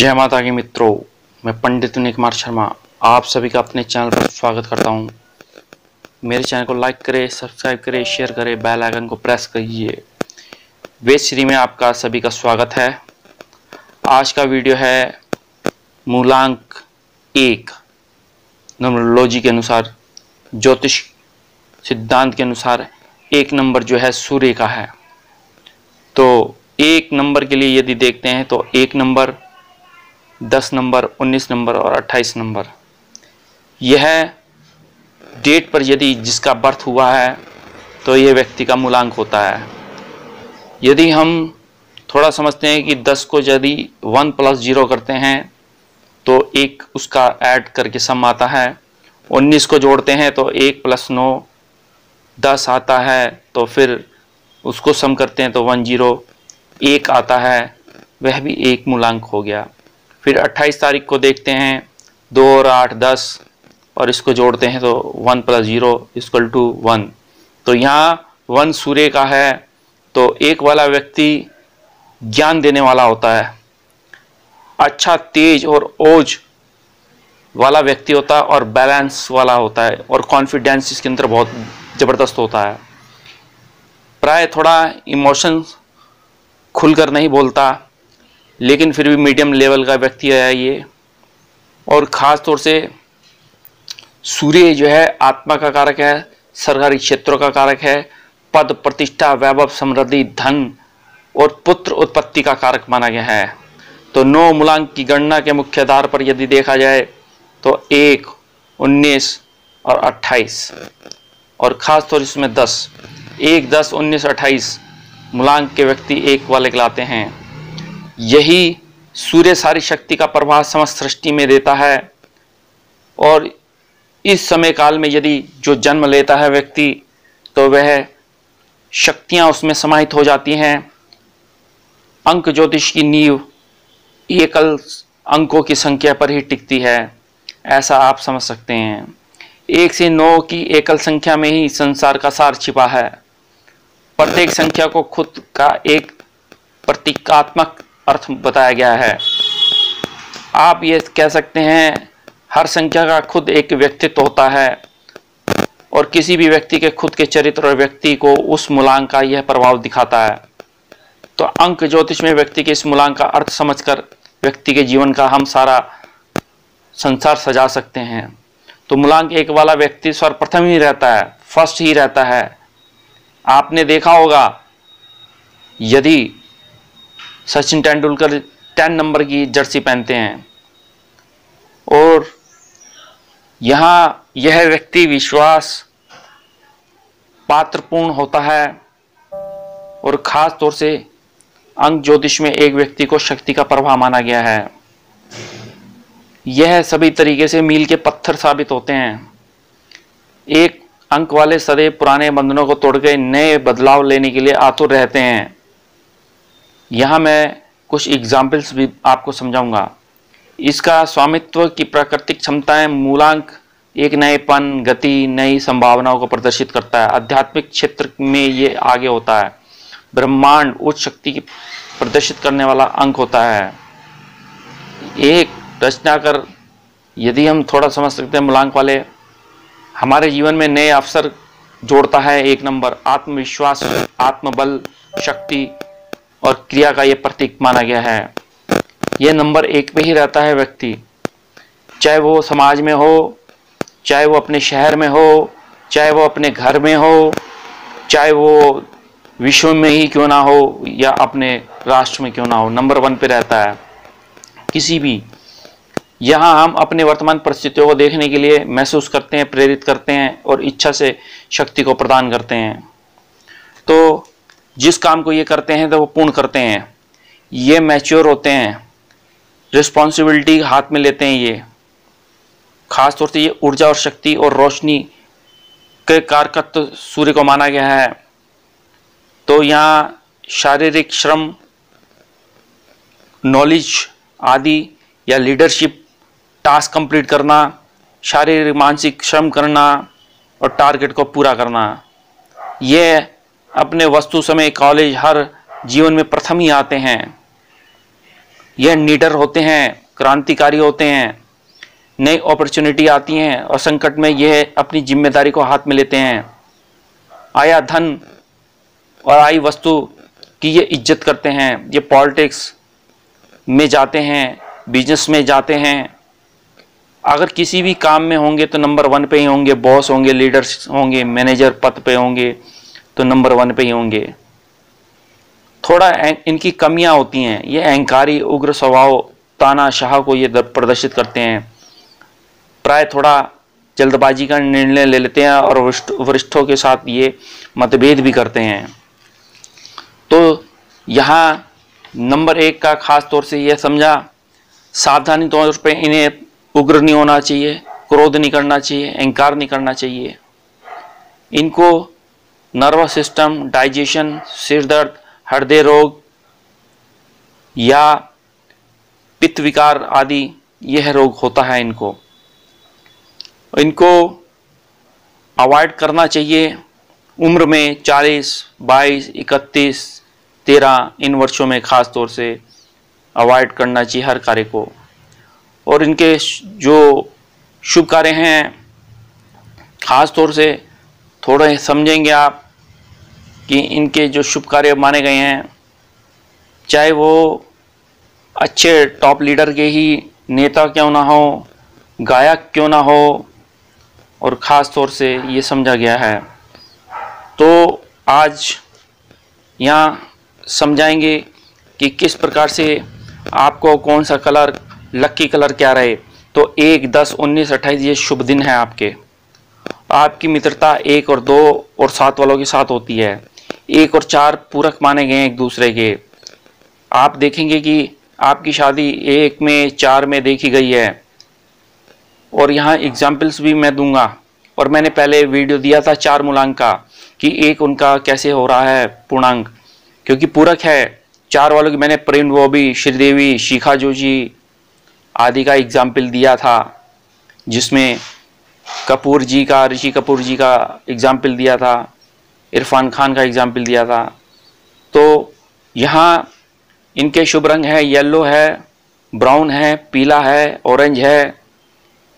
जय माता की मित्रों, मैं पंडित विनय कुमार शर्मा आप सभी का अपने चैनल पर स्वागत करता हूं। मेरे चैनल को लाइक करें, सब्सक्राइब करें, शेयर करें, बेल आइकन को प्रेस करिए। वेद श्री में आपका सभी का स्वागत है। आज का वीडियो है मूलांक 1 न्यूमरोलॉजी के अनुसार, ज्योतिष सिद्धांत के अनुसार 1 नंबर जो है सूर्य का है। तो 1 नंबर के लिए यदि देखते हैं तो 1 नंबर, 10 नंबर, 19 नंबर और 28 नंबर, यह डेट पर यदि जिसका बर्थ हुआ है तो यह व्यक्ति का मूलांक होता है। यदि हम थोड़ा समझते हैं कि 10 को यदि 1 + 0 करते हैं तो 1 उसका ऐड करके सम आता है। 19 को जोड़ते हैं तो 1 + 9 10 आता है, तो फिर उसको सम करते हैं तो 1 आता है, वह भी एक मूलांक हो गया। फिर 28 तारीख को देखते हैं, 2 और 8 10 और इसको जोड़ते हैं तो 1 + 0 = 1। तो यहाँ 1 सूर्य का है, तो 1 वाला व्यक्ति ज्ञान देने वाला होता है, अच्छा तेज और ओज वाला व्यक्ति होता है और बैलेंस वाला होता है और कॉन्फिडेंस इसके अंदर बहुत ज़बरदस्त होता है। प्राय थोड़ा इमोशंस खुलकर नहीं बोलता, लेकिन फिर भी मीडियम लेवल का व्यक्ति है ये। और ख़ास तौर से सूर्य जो है आत्मा का कारक है, सरकारी क्षेत्रों का कारक है, पद प्रतिष्ठा, वैभव, समृद्धि, धन और पुत्र उत्पत्ति का कारक माना गया है। तो 9 मूलांक की गणना के मुख्य आधार पर यदि देखा जाए तो 1, 19 और 28, और ख़ास तौर इसमें 10, 1, 10, 19, 28 मूलांक के व्यक्ति 1 वाले कहलाते हैं। यही सूर्य सारी शक्ति का प्रवाह समस्त सृष्टि में देता है। और इस समय काल में यदि जो जन्म लेता है व्यक्ति, तो वह शक्तियां उसमें समाहित हो जाती हैं। अंक ज्योतिष की नींव एकल अंकों की संख्या पर ही टिकती है, ऐसा आप समझ सकते हैं। 1 से 9 की एकल संख्या में ही संसार का सार छिपा है। प्रत्येक संख्या को खुद का एक प्रतीकात्मक अर्थ बताया गया है। आप ये कह सकते हैं हर संख्या का खुद एक व्यक्तित्व होता है और किसी भी व्यक्ति के खुद के चरित्र और व्यक्ति को उस मूलांक का यह प्रभाव दिखाता है। तो अंक ज्योतिष में व्यक्ति के इस मूलांक का अर्थ समझकर व्यक्ति के जीवन का हम सारा संसार सजा सकते हैं। तो मूलांक 1 वाला व्यक्ति सर्वप्रथम ही रहता है, फर्स्ट ही रहता है। आपने देखा होगा यदि सचिन तेंदुलकर 10 नंबर की जर्सी पहनते हैं और यहाँ यह व्यक्ति विश्वास पात्रपूर्ण होता है। और ख़ास तौर से अंक ज्योतिष में एक व्यक्ति को शक्ति का प्रभाव माना गया है। यह सभी तरीके से मील के पत्थर साबित होते हैं। एक अंक वाले सदैव पुराने बंधनों को तोड़कर नए बदलाव लेने के लिए आतुर रहते हैं। यहाँ मैं कुछ एग्जाम्पल्स भी आपको समझाऊंगा। इसका स्वामित्व की प्राकृतिक क्षमताएं मूलांक एक नएपन, गति, नई संभावनाओं को प्रदर्शित करता है। आध्यात्मिक क्षेत्र में ये आगे होता है। ब्रह्मांड उच्च शक्ति की प्रदर्शित करने वाला अंक होता है। एक रचनाकर यदि हम थोड़ा समझ सकते हैं मूलांक वाले, हमारे जीवन में नए अवसर जोड़ता है। 1 नंबर आत्मविश्वास, आत्मबल, शक्ति और क्रिया का ये प्रतीक माना गया है। यह नंबर 1 पे ही रहता है व्यक्ति, चाहे वो समाज में हो, चाहे वो अपने शहर में हो, चाहे वो अपने घर में हो, चाहे वो विश्व में ही क्यों ना हो या अपने राष्ट्र में क्यों ना हो, नंबर 1 पे रहता है किसी भी। यहाँ हम अपने वर्तमान परिस्थितियों को देखने के लिए महसूस करते हैं, प्रेरित करते हैं और इच्छा से शक्ति को प्रदान करते हैं। तो जिस काम को ये करते हैं तो वो पूर्ण करते हैं। ये मैच्योर होते हैं, रिस्पॉन्सिबिलिटी हाथ में लेते हैं। ये खास तौर से ये ऊर्जा और शक्ति और रोशनी के कारकत्व सूर्य को माना गया है। तो यहाँ शारीरिक श्रम, नॉलेज आदि या लीडरशिप, टास्क कंप्लीट करना, शारीरिक मानसिक श्रम करना और टारगेट को पूरा करना, ये अपने वस्तु समय कॉलेज हर जीवन में प्रथम ही आते हैं। यह नीडर होते हैं, क्रांतिकारी होते हैं। नई अपॉर्चुनिटी आती हैं और संकट में यह अपनी जिम्मेदारी को हाथ में लेते हैं। आया धन और आई वस्तु की ये इज्जत करते हैं। ये पॉलिटिक्स में जाते हैं, बिजनेस में जाते हैं, अगर किसी भी काम में होंगे तो नंबर 1 पे ही होंगे। बॉस होंगे, लीडर्स होंगे, मैनेजर पद पे होंगे तो नंबर 1 पे ही होंगे। थोड़ा इनकी कमियां होती हैं, ये अहंकारी, उग्र स्वभाव, तानाशाह को ये प्रदर्शित करते हैं। प्राय थोड़ा जल्दबाजी का निर्णय ले लेते हैं और वरिष्ठों के साथ ये मतभेद भी करते हैं। तो यहाँ नंबर 1 का खास तौर से यह समझा, सावधानी तौर पे इन्हें उग्र नहीं होना चाहिए, क्रोध नहीं करना चाहिए, अहंकार नहीं करना चाहिए। इनको नर्वस सिस्टम, डाइजेशन, सिर दर्द, हृदय रोग या पित्त विकार आदि यह रोग होता है। इनको अवॉइड करना चाहिए उम्र में 40, 22, 31, 13 इन वर्षों में खास तौर से अवॉइड करना चाहिए हर कार्य को। और इनके जो शुभ कार्य हैं, खास तौर से थोड़े समझेंगे आप कि इनके जो शुभ कार्य माने गए हैं, चाहे वो अच्छे टॉप लीडर के ही नेता क्यों ना हो, गायक क्यों ना हो, और ख़ास तौर से ये समझा गया है। तो आज यहाँ समझाएंगे कि किस प्रकार से आपको कौन सा कलर, लकी कलर क्या रहे। तो 1, 10, 19, 28 ये शुभ दिन है आपके। आपकी मित्रता 1 और 2 और 7 वालों के साथ होती है। 1 और 4 पूरक माने गए हैं एक दूसरे के। आप देखेंगे कि आपकी शादी 1 में, 4 में देखी गई है। और यहाँ एग्जाम्पल्स भी मैं दूंगा। और मैंने पहले वीडियो दिया था 4 मूलांक का कि 1 उनका कैसे हो रहा है पूर्णांक, क्योंकि पूरक है। 4 वालों की मैंने प्रेम बॉबी, श्रीदेवी, शिखा जोशी आदि का एग्जाम्पल दिया था, जिसमें कपूर जी का, ऋषि कपूर जी का एग्जाम्पल दिया था, इरफान खान का एग्जाम्पल दिया था। तो यहाँ इनके शुभ रंग है, येलो है, ब्राउन है, पीला है, ऑरेंज है,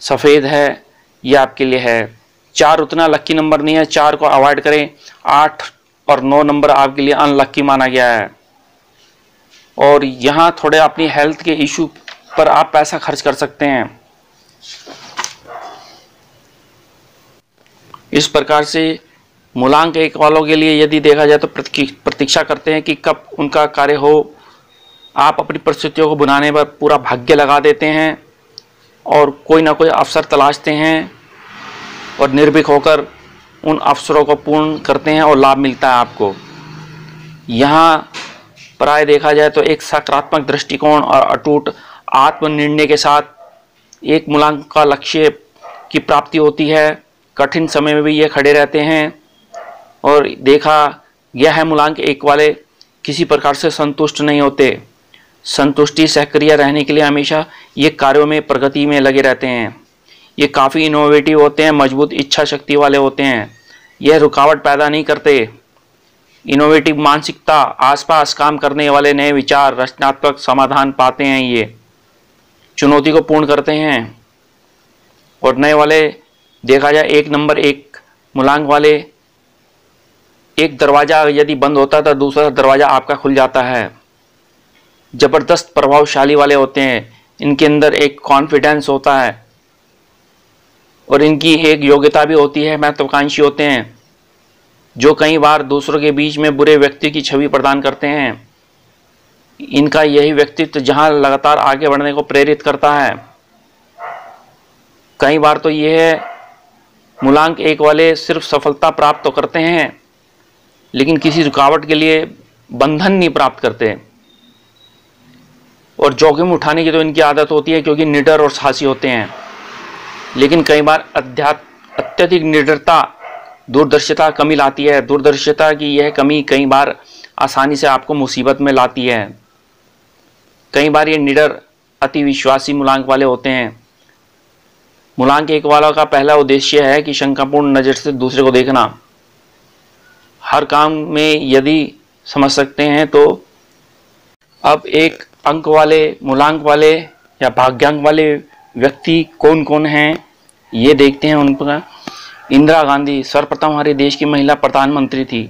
सफ़ेद है, ये आपके लिए है। 4 उतना लक्की नंबर नहीं है, 4 को अवॉइड करें। 8 और 9 नंबर आपके लिए अनलक्की माना गया है। और यहाँ थोड़े अपनी हेल्थ के इशू पर आप पैसा खर्च कर सकते हैं। इस प्रकार से मूलांक 1 वालों के लिए यदि देखा जाए तो प्रतीक्षा करते हैं कि कब उनका कार्य हो। आप अपनी परिस्थितियों को बनाने पर पूरा भाग्य लगा देते हैं और कोई ना कोई अवसर तलाशते हैं और निर्भीक होकर उन अवसरों को पूर्ण करते हैं और लाभ मिलता है आपको। यहाँ प्राय देखा जाए तो एक सकारात्मक दृष्टिकोण और अटूट आत्मनिर्णय के साथ 1 मूलांक का लक्ष्य की प्राप्ति होती है। कठिन समय में भी ये खड़े रहते हैं। और देखा गया है मूलांक 1 वाले किसी प्रकार से संतुष्ट नहीं होते। संतुष्टि सक्रिय रहने के लिए हमेशा ये कार्यों में, प्रगति में लगे रहते हैं। ये काफ़ी इनोवेटिव होते हैं, मजबूत इच्छा शक्ति वाले होते हैं। यह रुकावट पैदा नहीं करते। इनोवेटिव मानसिकता, आसपास काम करने वाले नए विचार, रचनात्मक समाधान पाते हैं। ये चुनौती को पूर्ण करते हैं। और नए वाले देखा जाए 1 नंबर 1 मूलांक वाले, एक दरवाज़ा यदि बंद होता है तो दूसरा दरवाज़ा आपका खुल जाता है। ज़बरदस्त प्रभावशाली वाले होते हैं। इनके अंदर एक कॉन्फिडेंस होता है और इनकी एक योग्यता भी होती है। महत्वाकांक्षी होते हैं जो कई बार दूसरों के बीच में बुरे व्यक्ति की छवि प्रदान करते हैं। इनका यही व्यक्तित्व जहां लगातार आगे बढ़ने को प्रेरित करता है। कई बार तो यह मूलांक 1 वाले सिर्फ सफलता प्राप्त तो करते हैं लेकिन किसी रुकावट के लिए बंधन नहीं प्राप्त करते। और जोखिम उठाने की तो इनकी आदत होती है क्योंकि निडर और साहसी होते हैं। लेकिन कई बार अत्यधिक निडरता दूरदर्शिता कमी लाती है। दूरदर्शिता की यह कमी कई बार आसानी से आपको मुसीबत में लाती है। कई बार ये निडर, अति विश्वासी मूलांक वाले होते हैं। मूलांक 1 वालों का पहला उद्देश्य है कि शंकापूर्ण नज़र से दूसरे को देखना। हर काम में यदि समझ सकते हैं तो अब एक अंक वाले, मूलांक वाले या भाग्यांक वाले व्यक्ति कौन कौन हैं, ये देखते हैं। उनका इंदिरा गांधी सर्वप्रथम हमारे देश की महिला प्रधानमंत्री थी।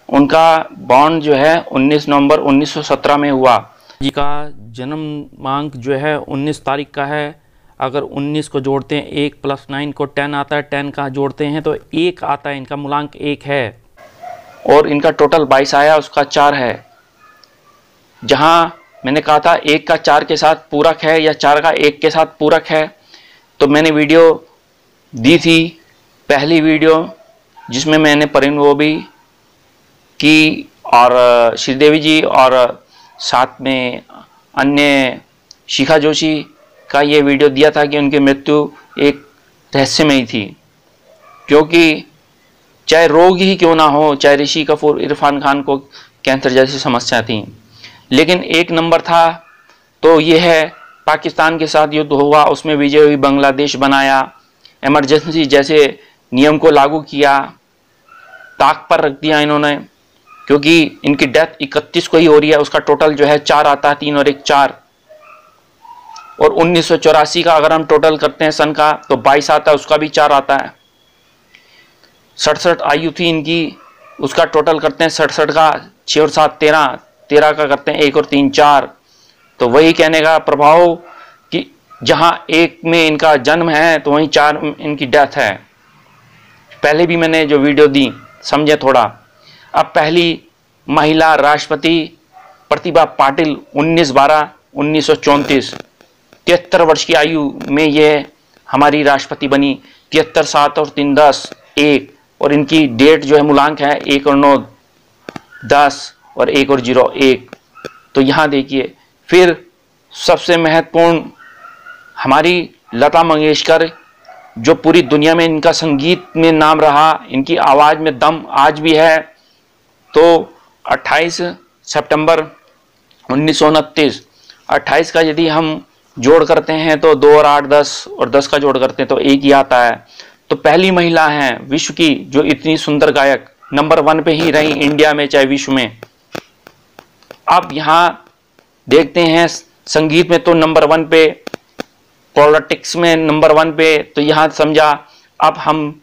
उनका बॉन्ड जो है 19 नवंबर 1917 में हुआ। जी का जन्मांक जो है 19 तारीख का है। अगर 19 को जोड़ते हैं 1 + 9 को 10 आता है, 10 का जोड़ते हैं तो 1 आता है। इनका मूलांक 1 है और इनका टोटल 22 आया, उसका 4 है। जहां मैंने कहा था 1 का 4 के साथ पूरक है या 4 का 1 के साथ पूरक है, तो मैंने वीडियो दी थी, पहली वीडियो, जिसमें मैंने परिणोबी की और श्रीदेवी जी और साथ में अन्य शिखा जोशी का ये वीडियो दिया था कि उनकी मृत्यु एक रहस्यमयी थी। क्योंकि चाहे रोग ही क्यों ना हो, चाहे ऋषि कपूर, इरफान खान को कैंसर जैसी समस्या थी, लेकिन एक नंबर था तो ये है पाकिस्तान के साथ युद्ध हुआ, उसमें विजय हुई, बांग्लादेश बनाया, इमरजेंसी जैसे नियम को लागू किया, ताक पर रख दिया इन्होंने। क्योंकि इनकी डेथ 31 को ही हो रही है, उसका टोटल जो है 4 आता है, 3 और 1 4। और 1984 का अगर हम टोटल करते हैं सन का तो 22 आता है, उसका भी 4 आता है। 67 आयु थी इनकी, उसका टोटल करते हैं 67 का 6 और 7 13, 13 का करते हैं 1 और 3 4। तो वही कहने का प्रभाव कि जहां 1 में इनका जन्म है तो वहीं 4 इनकी डेथ है। पहले भी मैंने जो वीडियो दी, समझे थोड़ा। अब पहली महिला राष्ट्रपति प्रतिभा पाटिल 19/12/1934, 73 वर्ष की आयु में ये हमारी राष्ट्रपति बनी। 73 7 और 3 10 1, और इनकी डेट जो है मूलांक है 1 और 9 10 और 1 और 0 1। तो यहाँ देखिए, फिर सबसे महत्वपूर्ण हमारी लता मंगेशकर, जो पूरी दुनिया में इनका संगीत में नाम रहा, इनकी आवाज़ में दम आज भी है। तो 28 सितंबर 1929, 28 का यदि हम जोड़ करते हैं तो 2 और 8 10, और 10 का जोड़ करते हैं तो 1 ही आता है। तो पहली महिला हैं विश्व की जो इतनी सुंदर गायक, नंबर 1 पे ही रही इंडिया में चाहे विश्व में। अब यहाँ देखते हैं संगीत में तो नंबर 1 पे, पॉलिटिक्स में नंबर 1 पे, तो यहाँ समझा। अब हम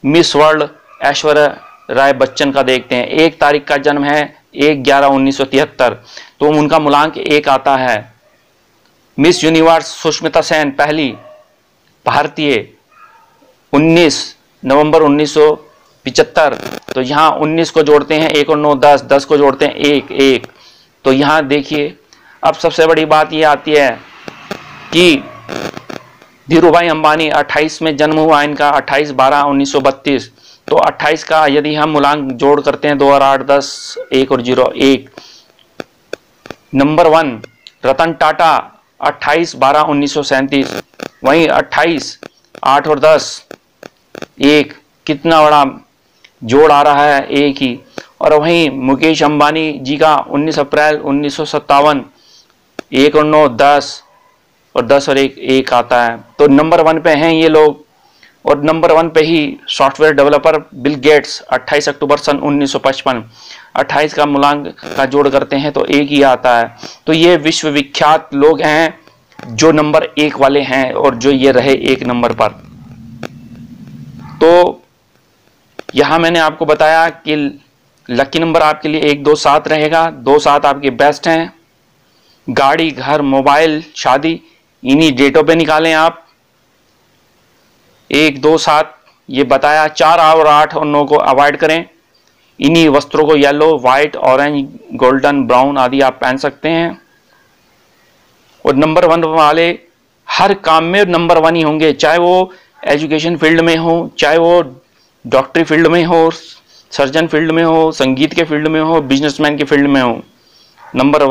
मिस वर्ल्ड ऐश्वर्या राय बच्चन का देखते हैं। 1 तारीख का जन्म है, 1/11/1973, तो उनका मूलांक 1 आता है। मिस यूनिवर्स सुष्मिता सेन पहली भारतीय, 19 नवंबर 1975, तो यहाँ 19 को जोड़ते हैं 1 और 9 10, 10 को जोड़ते हैं 1 1। तो यहाँ देखिए, अब सबसे बड़ी बात ये आती है कि धीरूभाई अंबानी 28 में जन्म हुआ इनका, 28/12/1932। तो 28 का यदि हम मूलांक जोड़ करते हैं 2 और 8 10, 1 और 0 1। नंबर 1 रतन टाटा 28/12/1937, वहीं 28 8 और 10 1, कितना बड़ा जोड़ आ रहा है, 1 ही। और वहीं मुकेश अंबानी जी का 19 अप्रैल 1957, 1 और 9 10, और 10 और 1 1 आता है। तो नंबर 1 पे हैं ये लोग। और नंबर 1 पे ही सॉफ्टवेयर डेवलपर बिल गेट्स 28 अक्टूबर सन 1955, 28 का मूलांक का जोड़ करते हैं तो 1 ही आता है। तो ये विश्व विख्यात लोग हैं जो नंबर 1 वाले हैं और जो ये रहे 1 नंबर पर। तो यहां मैंने आपको बताया कि लकी नंबर आपके लिए 1 2 7 रहेगा। 2 7 आपके बेस्ट हैं। गाड़ी, घर, मोबाइल, शादी, इन्हीं डेटों पे निकालें आप। 1 2 7 ये बताया। 4 और 8 और 9 को अवॉइड करें। इन्हीं वस्त्रों को yellow, white, orange, golden, brown आदि आप पहन सकते हैं। और नंबर 1 वाले हर काम में नंबर 1 ही होंगे, चाहे वो एजुकेशन फील्ड में हो, चाहे वो डॉक्टरी फील्ड में हो, सर्जन फील्ड में हो, संगीत के फील्ड में हो, बिजनेसमैन के फील्ड में हो, नंबर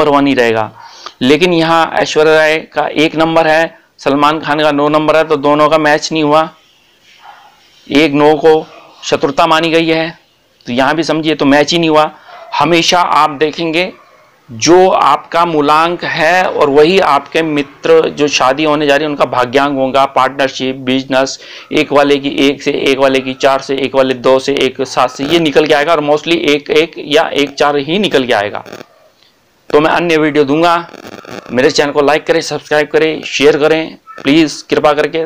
1 ही रहेगा। लेकिन यहाँ ऐश्वर्या राय का 1 नंबर है, सलमान खान का 9 नंबर है, तो दोनों का मैच नहीं हुआ। 1 9 को शत्रुता मानी गई है, तो यहाँ भी समझिए तो मैच ही नहीं हुआ। हमेशा आप देखेंगे जो आपका मूलांक है और वही आपके मित्र जो शादी होने जा रही है उनका भाग्यांक होगा। पार्टनरशिप, बिजनेस, 1 वाले की 1 से, 1 वाले की 4 से, 1 वाले 2 से, 1 7 से, ये निकल के आएगा। और मोस्टली 1 1 या 1 4 ही निकल के आएगा। तो मैं अन्य वीडियो दूंगा। मेरे चैनल को लाइक करें, सब्सक्राइब करें, शेयर करें प्लीज़ कृपा करके।